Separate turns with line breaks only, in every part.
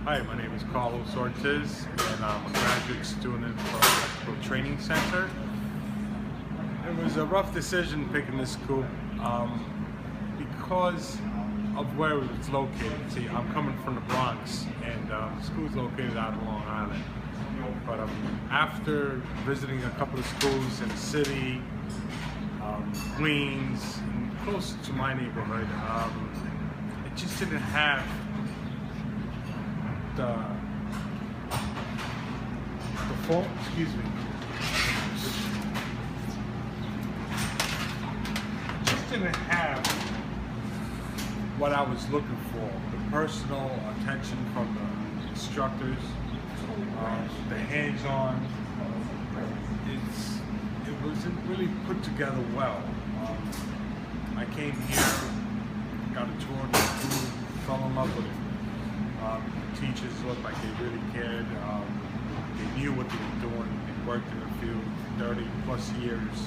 Hi, my name is Carlos Ortiz, and I'm a graduate student from Electrical Training Center. It was a rough decision picking this school because of where it's located. See, I'm coming from the Bronx, and the school's located out of Long Island. But after visiting a couple of schools in the city, Queens, and close to my neighborhood, it just didn't have the phone, excuse me, just didn't have what I was looking for. The personal attention from the instructors, the hands-on. It wasn't really put together well. I came here, got a tour of the school, fell in love with it. Teachers looked like they really cared. They knew what they were doing. They worked in the field 30 plus years.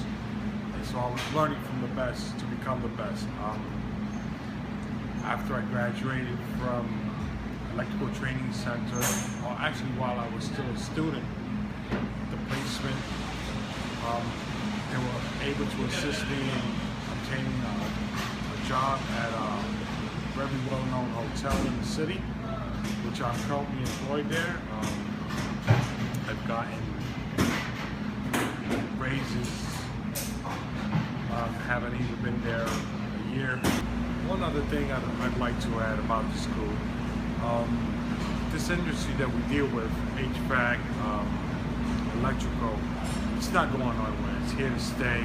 And so I was learning from the best to become the best. After I graduated from Electrical Training Center, or actually while I was still a student, the placement, they were able to assist me in obtaining a job at a very well-known hotel in the city, which I'm currently employed there. I've gotten raises, haven't even been there a year. One other thing I'd like to add about the school, this industry that we deal with, HVAC, electrical, it's not going nowhere. It's here to stay.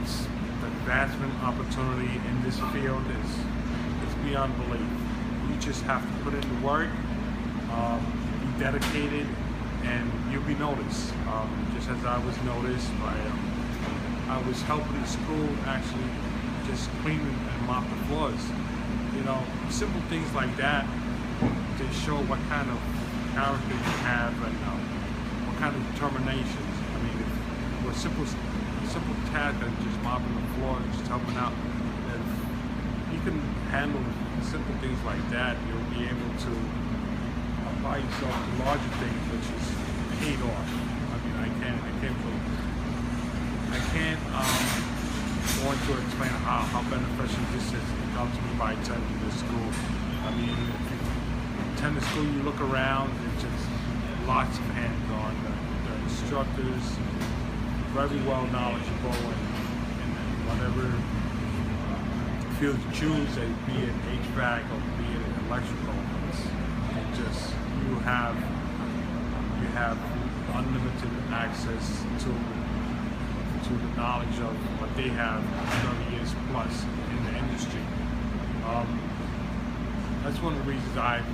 It's the advancement opportunity in this field is beyond belief. You just have to put in the work, be dedicated, and you'll be noticed. Just as I was noticed by, I was helping the school actually just clean and mop the floors. You know, simple things like that to show what kind of character you have and what kind of determination. I mean, if it was simple task of just mopping the floor and just helping out, if you can handle simple things like that, you'll be able to apply yourself to larger things, which is paid off. I mean, I can't go into explain how beneficial this is to me by attending this school. I mean, if you attend the school, you look around, it's just lots of hands-on. The instructors, very well knowledgeable in whatever field you choose, be it HVAC or be it electrical. It's just you have unlimited access to the knowledge of what they have 30 years plus in the industry. That's one of the reasons I've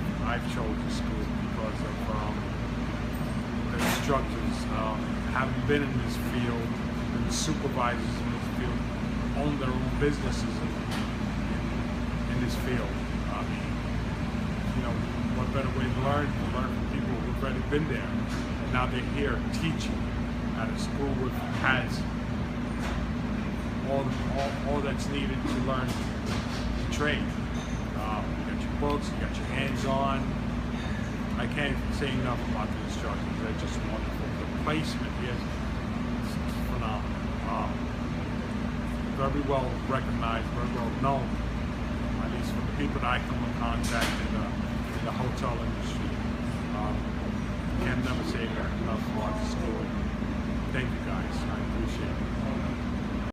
chosen the school, because of the instructors, having been in this field, and the supervisors in this field own their own businesses in this field. I mean, you know, what better way to learn from people who've already been there. And now they're here teaching at a school which has all that's needed to learn the trade. You got your books, you got your hands-on. I can't say enough about the instructors. They're just wonderful. The placement here is phenomenal. Very well recognized, very well known, at least from the people that I come in contact in the hotel industry. Can never say enough about the school. Thank you guys. I appreciate it.